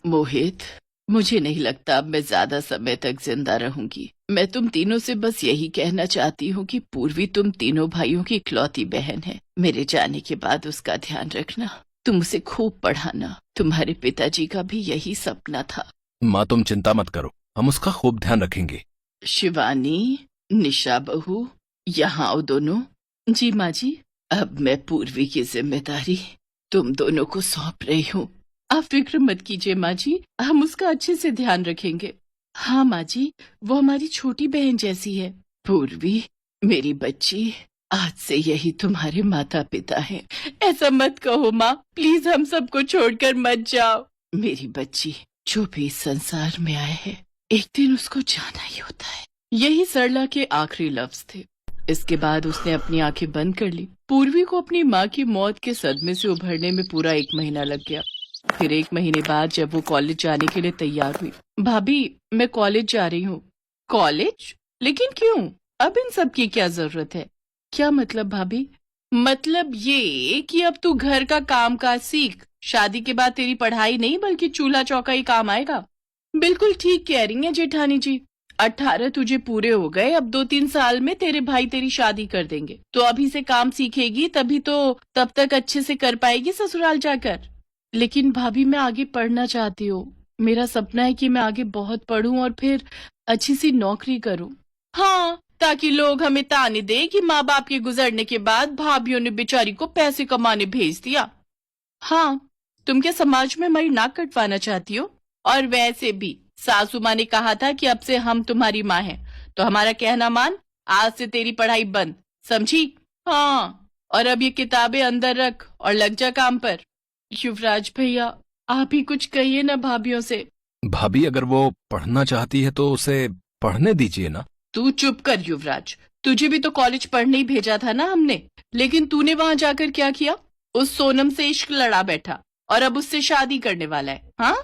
मोहित, मुझे नहीं लगता अब मैं ज्यादा समय तक जिंदा रहूंगी। मैं तुम तीनों से बस यही कहना चाहती हूँ कि पूर्वी तुम तीनों भाइयों की इकलौती बहन है। मेरे जाने के बाद उसका ध्यान रखना, तुम उसे खूब पढ़ाना। तुम्हारे पिताजी का भी यही सपना था। माँ तुम चिंता मत करो, हम उसका खूब ध्यान रखेंगे। शिवानी, निशा बहू, यहाँ आओ दोनों। जी माँ जी। अब मैं पूर्वी की जिम्मेदारी तुम दोनों को सौंप रही हूँ। आप फिक्र मत कीजिए माँ जी, हम उसका अच्छे से ध्यान रखेंगे। हाँ माँ जी, वो हमारी छोटी बहन जैसी है। पूर्वी, मेरी बच्ची, आज से यही तुम्हारे माता पिता हैं। ऐसा मत कहो माँ, प्लीज हम सबको छोड़कर मत जाओ। मेरी बच्ची, जो भी इस संसार में आए है, एक दिन उसको जाना ही होता है। यही सरला के आखिरी लफ्ज थे। इसके बाद उसने अपनी आंखें बंद कर ली। पूर्वी को अपनी माँ की मौत के सदमे से उभरने में पूरा 1 महीना लग गया। फिर 1 महीने बाद जब वो कॉलेज जाने के लिए तैयार हुई। भाभी, मैं कॉलेज जा रही हूँ। कॉलेज? लेकिन क्यों? अब इन सब की क्या जरूरत है? क्या मतलब भाभी? मतलब ये कि अब तू घर का काम काज सीख। शादी के बाद तेरी पढ़ाई नहीं बल्कि चूल्हा चौका ही काम आएगा। बिल्कुल ठीक कह रही हैं जेठानी जी। 18 तुझे पूरे हो गए, अब 2-3 साल में तेरे भाई तेरी शादी कर देंगे, तो अभी से काम सीखेगी, तभी तो तब तक अच्छे से कर पाएगी ससुराल जाकर। लेकिन भाभी, मैं आगे पढ़ना चाहती हूँ। मेरा सपना है कि मैं आगे बहुत पढूं और फिर अच्छी सी नौकरी करूं। हाँ, ताकि लोग हमें ताने दे कि माँ बाप के गुजरने के बाद भाभीयों ने बेचारी को पैसे कमाने भेज दिया। हाँ, तुम क्या समाज में हमारी नाक कटवाना चाहती हो? और वैसे भी सासू माँ ने कहा था कि अब से हम तुम्हारी माँ हैं, तो हमारा कहना मान। आज से तेरी पढ़ाई बंद, समझी? हाँ, और अब ये किताबें अंदर रख और लग जा काम पर। युवराज भैया, आप ही कुछ कहिए ना भाभीयों से। भाभी अगर वो पढ़ना चाहती है तो उसे पढ़ने दीजिए ना। तू चुप कर युवराज, तुझे भी तो कॉलेज पढ़ने ही भेजा था ना हमने। लेकिन तूने वहां जाकर क्या किया? उस सोनम से इश्क लड़ा बैठा और अब उससे शादी करने वाला है। हाँ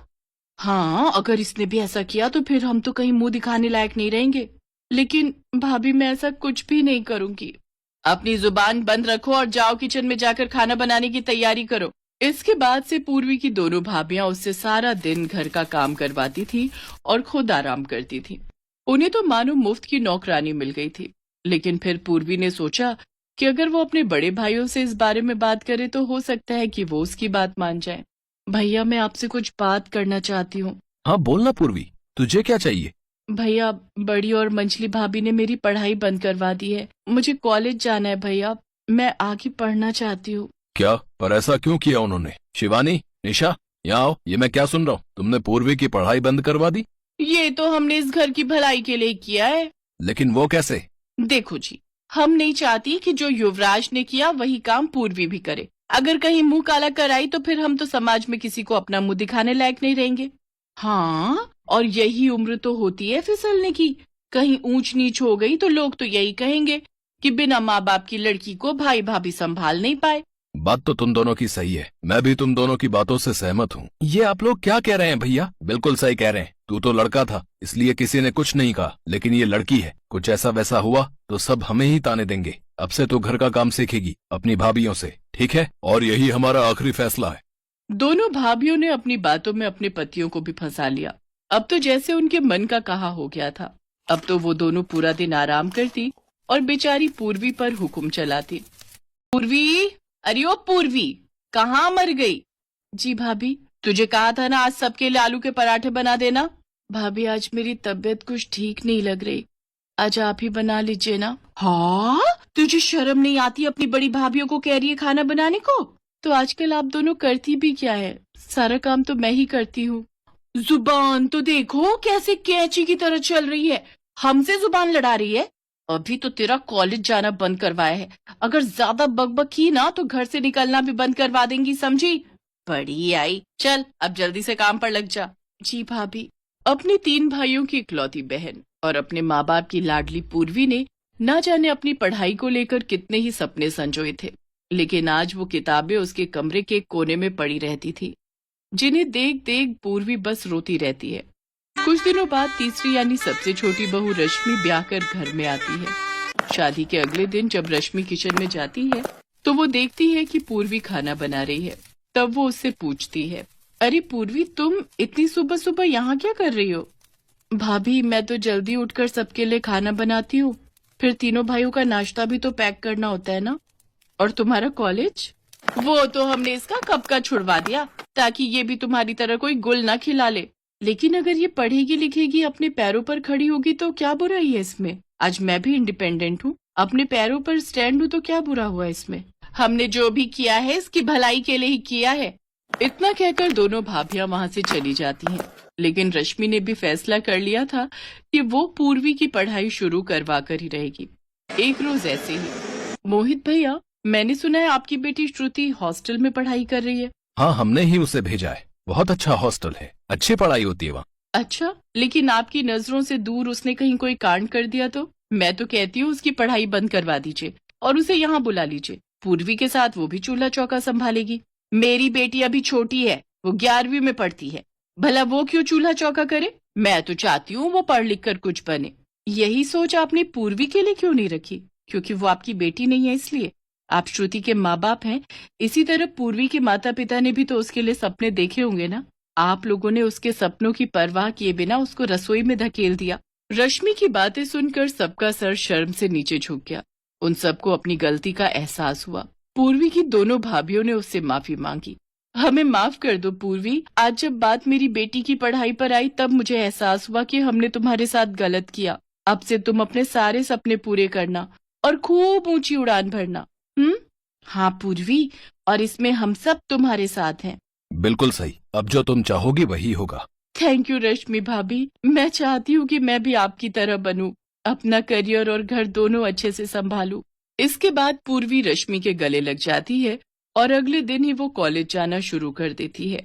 हाँ, अगर इसने भी ऐसा किया तो फिर हम तो कहीं मुंह दिखाने लायक नहीं रहेंगे। लेकिन भाभी, मैं ऐसा कुछ भी नहीं करूंगी। अपनी जुबान बंद रखो और जाओ किचन में जाकर खाना बनाने की तैयारी करो। इसके बाद से पूर्वी की दोनों भाभियां उससे सारा दिन घर का काम करवाती थी और खुद आराम करती थी। उन्हें तो मानो मुफ्त की नौकरानी मिल गई थी। लेकिन फिर पूर्वी ने सोचा कि अगर वो अपने बड़े भाइयों से इस बारे में बात करे तो हो सकता है कि वो उसकी बात मान जाए। भैया, मैं आपसे कुछ बात करना चाहती हूँ। हाँ बोलना पूर्वी, तुझे क्या चाहिए? भैया, बड़ी और मंझली भाभी ने मेरी पढ़ाई बंद करवा दी है। मुझे कॉलेज जाना है भैया, मैं आगे पढ़ना चाहती हूँ। क्या? पर ऐसा क्यों किया उन्होंने? शिवानी, निशा, यहाँ आओ। ये मैं क्या सुन रहा हूँ? तुमने पूर्वी की पढ़ाई बंद करवा दी? ये तो हमने इस घर की भलाई के लिए किया है। लेकिन वो कैसे? देखो जी, हम नहीं चाहती कि जो युवराज ने किया वही काम पूर्वी भी करे। अगर कहीं मुंह काला कराई तो फिर हम तो समाज में किसी को अपना मुंह दिखाने लायक नहीं रहेंगे। हाँ, और यही उम्र तो होती है फिसलने की। कहीं ऊंच नीच हो गई तो लोग तो यही कहेंगे कि बिना माँ बाप की लड़की को भाई भाभी संभाल नहीं पाए। बात तो तुम दोनों की सही है, मैं भी तुम दोनों की बातों से सहमत हूँ। ये आप लोग क्या कह रहे हैं भैया? बिल्कुल सही कह रहे हैं। तू तो लड़का था इसलिए किसी ने कुछ नहीं कहा, लेकिन ये लड़की है, कुछ ऐसा वैसा हुआ तो सब हमें ही ताने देंगे। अब से तो घर का काम सीखेगी अपनी भाभीयों से, ठीक है? और यही हमारा आखिरी फैसला है। दोनों भाभीयों ने अपनी बातों में अपने पतियों को भी फंसा लिया। अब तो जैसे उनके मन का कहा हो गया था। अब तो वो दोनों पूरा दिन आराम करती और बेचारी पूर्वी पर हुक्म चलाती। पूर्वी, अरे ओ पूर्वी, कहाँ मर गई? जी भाभी, तुझे कहा था ना आज सबके लिए आलू के पराठे बना देना। भाभी, आज मेरी तबीयत कुछ ठीक नहीं लग रही, आज आप ही बना लीजिए ना। हाँ, तुझे शर्म नहीं आती अपनी बड़ी भाभीयों को कह रही है खाना बनाने को? तो आजकल आप दोनों करती भी क्या है? सारा काम तो मैं ही करती हूँ। जुबान तो देखो कैसे कैंची की तरह चल रही है, हमसे जुबान लड़ा रही है। अभी तो तेरा कॉलेज जाना बंद करवाया है, अगर ज्यादा बकबक की ना तो घर से निकलना भी बंद करवा देंगी, समझी? बड़ी आई, चल अब जल्दी से काम पर लग जा। जी भाभी। अपने 3 भाइयों की इकलौती बहन और अपने माँ बाप की लाडली पूर्वी ने ना जाने अपनी पढ़ाई को लेकर कितने ही सपने संजोए थे। लेकिन आज वो किताबें उसके कमरे के कोने में पड़ी रहती थी, जिन्हें देख देख पूर्वी बस रोती रहती है। कुछ दिनों बाद तीसरी यानी सबसे छोटी बहू रश्मि ब्याह कर घर में आती है। शादी के अगले दिन जब रश्मि किचन में जाती है तो वो देखती है कि पूर्वी खाना बना रही है। तब वो उससे पूछती है, अरे पूर्वी, तुम इतनी सुबह सुबह यहाँ क्या कर रही हो? भाभी, मैं तो जल्दी उठकर सबके लिए खाना बनाती हूँ, फिर तीनों भाइयों का नाश्ता भी तो पैक करना होता है ना। और तुम्हारा कॉलेज? वो तो हमने इसका कब का छुड़वा दिया, ताकि ये भी तुम्हारी तरह कोई गुल ना खिला ले। लेकिन अगर ये पढ़ेगी लिखेगी, अपने पैरों पर खड़ी होगी तो क्या बुराई है इसमें? आज मैं भी इंडिपेंडेंट हूँ, अपने पैरों पर स्टैंड हूँ, तो क्या बुरा हुआ इसमें? हमने जो भी किया है इसकी भलाई के लिए ही किया है। इतना कहकर दोनों भाभियां वहां से चली जाती हैं। लेकिन रश्मि ने भी फैसला कर लिया था कि वो पूर्वी की पढ़ाई शुरू करवा कर ही रहेगी। एक रोज ऐसे ही, मोहित भैया, मैंने सुना है आपकी बेटी श्रुति हॉस्टल में पढ़ाई कर रही है। हाँ, हमने ही उसे भेजा है। बहुत अच्छा हॉस्टल है, अच्छी पढ़ाई होती है वहाँ। अच्छा, लेकिन आपकी नजरों से दूर उसने कहीं कोई कांड कर दिया तो? मैं तो कहती हूँ उसकी पढ़ाई बंद करवा दीजिए और उसे यहाँ बुला लीजिए। पूर्वी के साथ वो भी चूल्हा चौका संभालेगी। मेरी बेटी अभी छोटी है, वो 11वीं में पढ़ती है, भला वो क्यों चूल्हा चौका करे? मैं तो चाहती हूँ वो पढ़ लिख कर कुछ बने। यही सोच आपने पूर्वी के लिए क्यों नहीं रखी? क्योंकि वो आपकी बेटी नहीं है इसलिए? आप श्रुति के माँ बाप हैं, इसी तरह पूर्वी के माता पिता ने भी तो उसके लिए सपने देखे होंगे ना। आप लोगों ने उसके सपनों की परवाह किए बिना उसको रसोई में धकेल दिया। रश्मि की बातें सुनकर सबका सर शर्म से नीचे झुक गया। उन सबको अपनी गलती का एहसास हुआ। पूर्वी की दोनों भाभियों ने उससे माफी मांगी। हमें माफ कर दो पूर्वी, आज जब बात मेरी बेटी की पढ़ाई पर आई तब मुझे एहसास हुआ कि हमने तुम्हारे साथ गलत किया। अब से तुम अपने सारे सपने पूरे करना और खूब ऊंची उड़ान भरना। हाँ पूर्वी, और इसमें हम सब तुम्हारे साथ हैं। बिल्कुल सही, अब जो तुम चाहोगी वही होगा। थैंक यू रश्मि भाभी, मैं चाहती हूँ कि मैं भी आपकी तरह बनूं, अपना करियर और घर दोनों अच्छे से संभालूं। इसके बाद पूर्वी रश्मि के गले लग जाती है और अगले दिन ही वो कॉलेज जाना शुरू कर देती है।